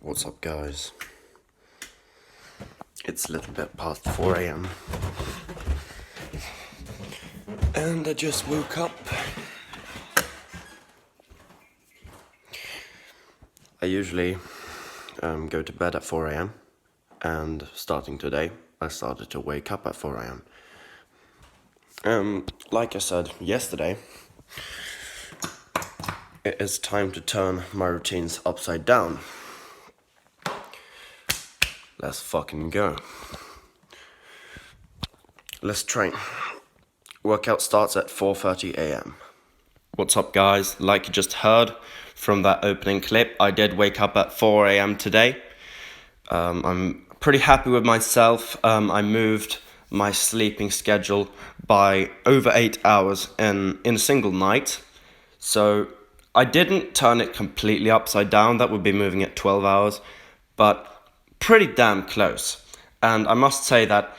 What's up, guys? It's a little bit past 4 a.m. and I just woke up. I usually go to bed at 4 a.m. and starting today, I started to wake up at 4 a.m. Like I said yesterday, it is time to turn my routines upside down. Let's fucking go. Let's train. Workout starts at 4:30 a.m. What's up, guys? Like you just heard from that opening clip, I did wake up at 4 a.m. today. I'm pretty happy with myself. I moved my sleeping schedule by over 8 hours in a single night. So I didn't turn it completely upside down. That would be moving it 12 hours, but pretty damn close. And I must say that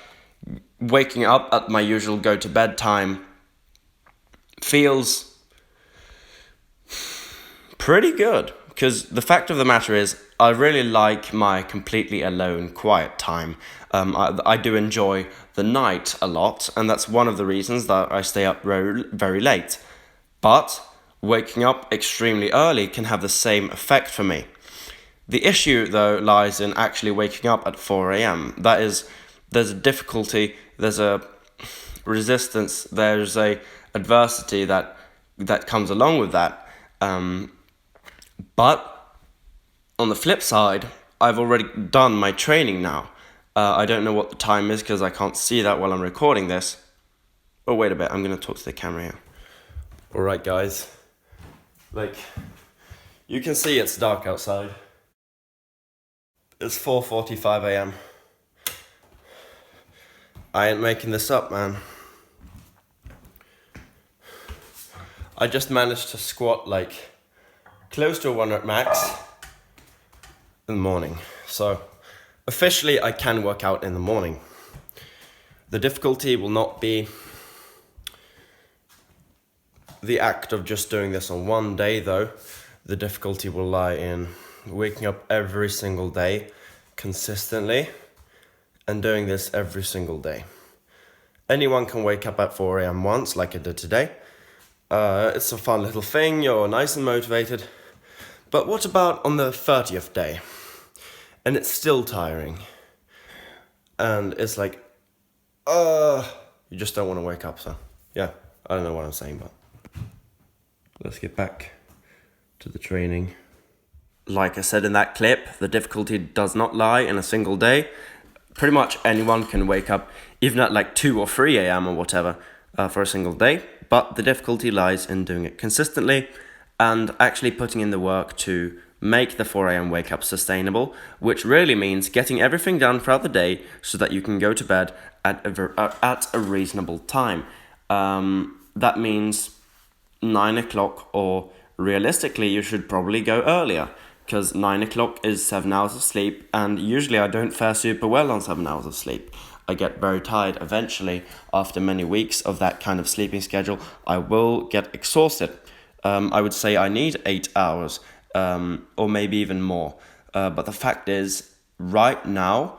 waking up at my usual go to bed time feels pretty good, because the fact of the matter is I really like my completely alone quiet time. I do enjoy the night a lot, and that's one of the reasons that I stay up very, very late. But waking up extremely early can have the same effect for me. The issue, though, lies in actually waking up at 4 a.m. That is, there's a difficulty, there's a resistance, there's a adversity that comes along with that. But on the flip side, I've already done my training now. I don't know what the time is because I can't see that while I'm recording this. Oh, wait a bit, I'm going to talk to the camera here. Alright, guys. Like, you can see it's dark outside. It's 4:45 a.m. I ain't making this up, man. I just managed to squat like close to a 1 rep max in the morning. So officially I can work out in the morning. The difficulty will not be the act of just doing this on one day, though. The difficulty will lie in waking up every single day consistently and doing this every single day. Anyone can wake up at 4 a.m. once, like I did today. It's a fun little thing, you're nice and motivated. But what about on the 30th day? And it's still tiring. And it's like, you just don't want to wake up, so yeah, I don't know what I'm saying, but let's get back to the training. Like I said in that clip, the difficulty does not lie in a single day. Pretty much anyone can wake up, even at like 2 or 3 a.m. or whatever, for a single day. But the difficulty lies in doing it consistently and actually putting in the work to make the 4 a.m. wake up sustainable, which really means getting everything done throughout the day so that you can go to bed at a reasonable time. That means 9 o'clock, or realistically you should probably go earlier, because 9 o'clock is 7 hours of sleep, and usually I don't fare super well on 7 hours of sleep. I get very tired eventually. After many weeks of that kind of sleeping schedule, I will get exhausted. I would say I need 8 hours, or maybe even more. But the fact is, right now,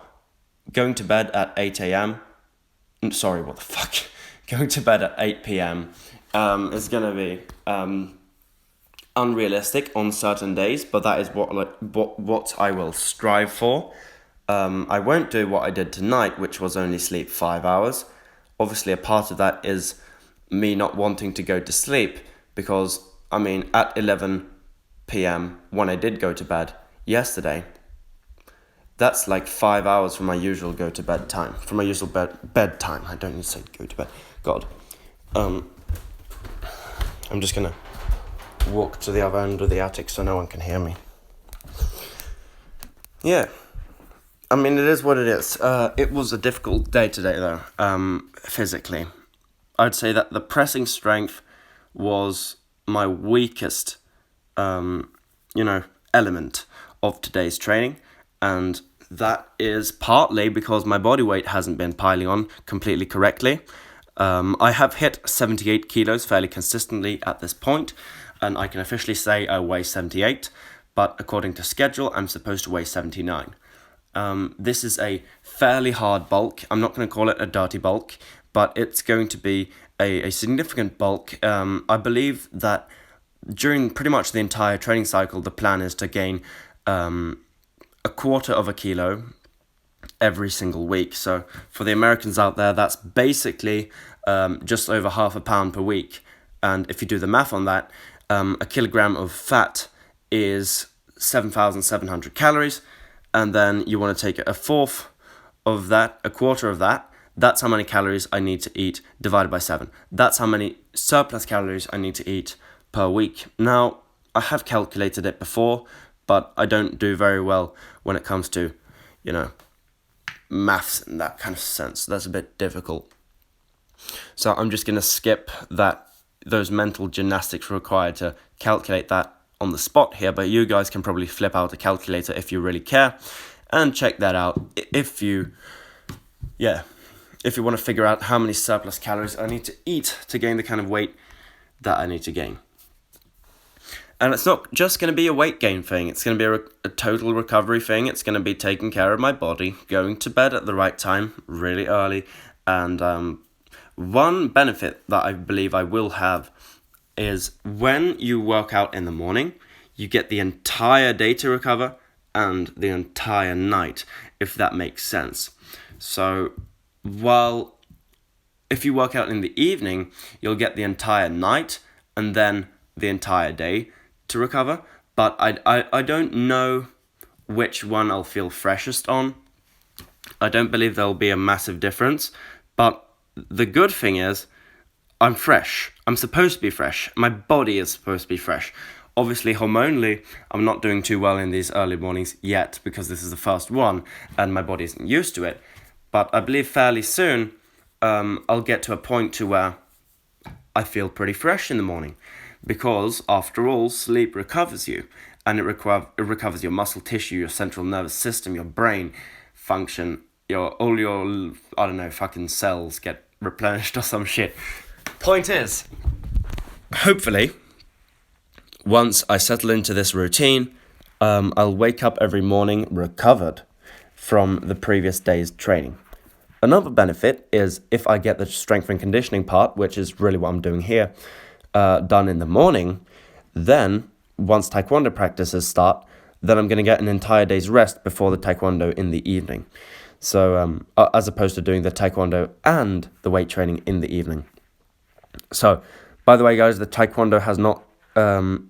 going to bed at 8 a.m. Sorry, what the fuck? Going to bed at 8 p.m. Is going to be unrealistic on certain days, but that is what I will strive for. I won't do what I did tonight, which was only sleep 5 hours. Obviously, a part of that is me not wanting to go to sleep, because, I mean, at 11 p.m. when I did go to bed yesterday, that's like 5 hours from my usual go to bed time. From my usual bed time. I don't need to say go to bed. God. I'm just gonna walk to the other end of the attic so no one can hear me. Yeah. I mean, it is what it is. It was a difficult day today, though, physically. I'd say that the pressing strength was my weakest, element of today's training. And that is partly because my body weight hasn't been piling on completely correctly. I have hit 78 kilos fairly consistently at this point, and I can officially say I weigh 78. but according to schedule, I'm supposed to weigh 79. This is a fairly hard bulk. I'm not going to call it a dirty bulk, but it's going to be a significant bulk. I believe that during pretty much the entire training cycle, the plan is to gain a quarter of a kilo every single week. So for the Americans out there, that's basically just over half a pound per week. And if you do the math on that, a kilogram of fat is 7,700 calories. And then you want to take a fourth of that, a quarter of that. That's how many calories I need to eat divided by 7. That's how many surplus calories I need to eat per week. Now, I have calculated it before, but I don't do very well when it comes to, maths in that kind of sense. That's a bit difficult. So I'm just going to skip those mental gymnastics required to calculate that on the spot here, but you guys can probably flip out a calculator if you really care and check that out if you want to figure out how many surplus calories I need to eat to gain the kind of weight that I need to gain. And it's not just going to be a weight gain thing, it's going to be a total recovery thing. It's going to be taking care of my body, going to bed at the right time, really early. And one benefit that I believe I will have is when you work out in the morning, you get the entire day to recover and the entire night, if that makes sense. So while if you work out in the evening, you'll get the entire night and then the entire day to recover. But I don't know which one I'll feel freshest on. I don't believe there'll be a massive difference. But the good thing is, I'm fresh. I'm supposed to be fresh. My body is supposed to be fresh. Obviously, hormonally, I'm not doing too well in these early mornings yet because this is the first one and my body isn't used to it. But I believe fairly soon, I'll get to a point to where I feel pretty fresh in the morning. Because, after all, sleep recovers you. And it recovers your muscle tissue, your central nervous system, your brain function, all your fucking cells get replenished or some shit. Point is, hopefully, once I settle into this routine, I'll wake up every morning recovered from the previous day's training. Another benefit is if I get the strength and conditioning part, which is really what I'm doing here, done in the morning, then once taekwondo practices start, then I'm going to get an entire day's rest before the taekwondo in the evening. So as opposed to doing the taekwondo and the weight training in the evening. So, by the way, guys, the taekwondo has not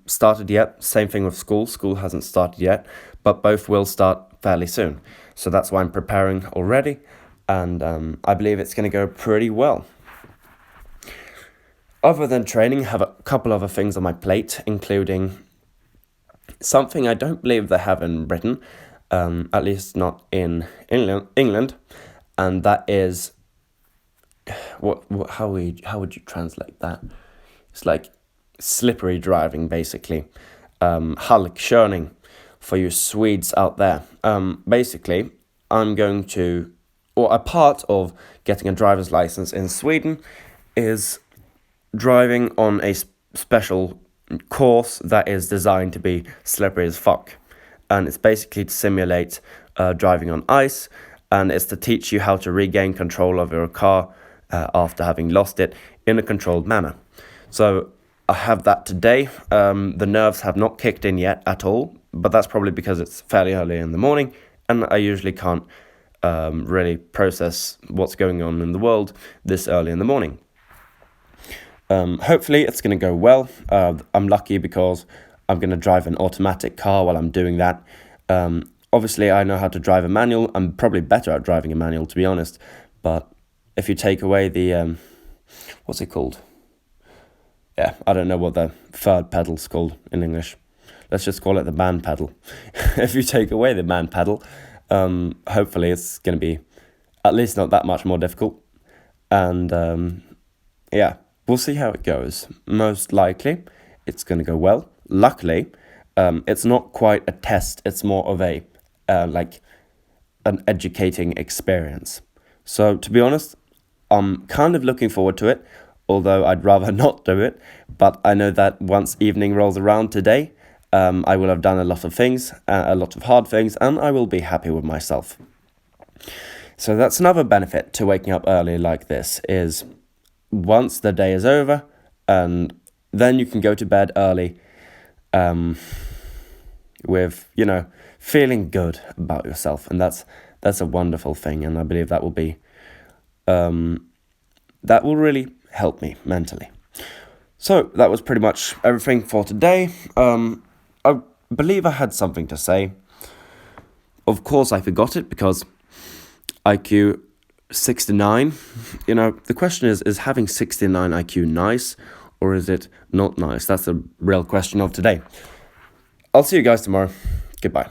started yet. Same thing with school. School hasn't started yet, but both will start fairly soon. So that's why I'm preparing already, and I believe it's going to go pretty well. Other than training, I have a couple other things on my plate, including something I don't believe they have in Britain, at least not in England, and that is how would you translate that? It's like slippery driving, basically. Halkkörning for you Swedes out there. Basically, I'm going to, or a part of getting a driver's license in Sweden is driving on a special course that is designed to be slippery as fuck. And it's basically to simulate driving on ice, and it's to teach you how to regain control of your car after having lost it in a controlled manner. So I have that today. The nerves have not kicked in yet at all, but that's probably because it's fairly early in the morning, and I usually can't really process what's going on in the world this early in the morning. Hopefully it's going to go well. I'm lucky because I'm going to drive an automatic car while I'm doing that. Obviously, I know how to drive a manual. I'm probably better at driving a manual, to be honest. But if you take away the, what's it called? Yeah, I don't know what the third pedal's called in English. Let's just call it the man pedal. If you take away the man pedal, hopefully it's going to be at least not that much more difficult. And yeah, we'll see how it goes. Most likely, it's going to go well. Luckily, it's not quite a test. It's more of a like an educating experience. So to be honest, I'm kind of looking forward to it, although I'd rather not do it. But I know that once evening rolls around today, I will have done a lot of things, a lot of hard things, and I will be happy with myself. So that's another benefit to waking up early like this, is once the day is over, and then you can go to bed early with, feeling good about yourself. And that's a wonderful thing, and I believe that will be, that will really help me mentally. So that was pretty much everything for today. I believe I had something to say. Of course I forgot it because IQ 69, the question is having 69 IQ nice, or is it not nice? That's the real question of today. I'll see you guys tomorrow. Goodbye.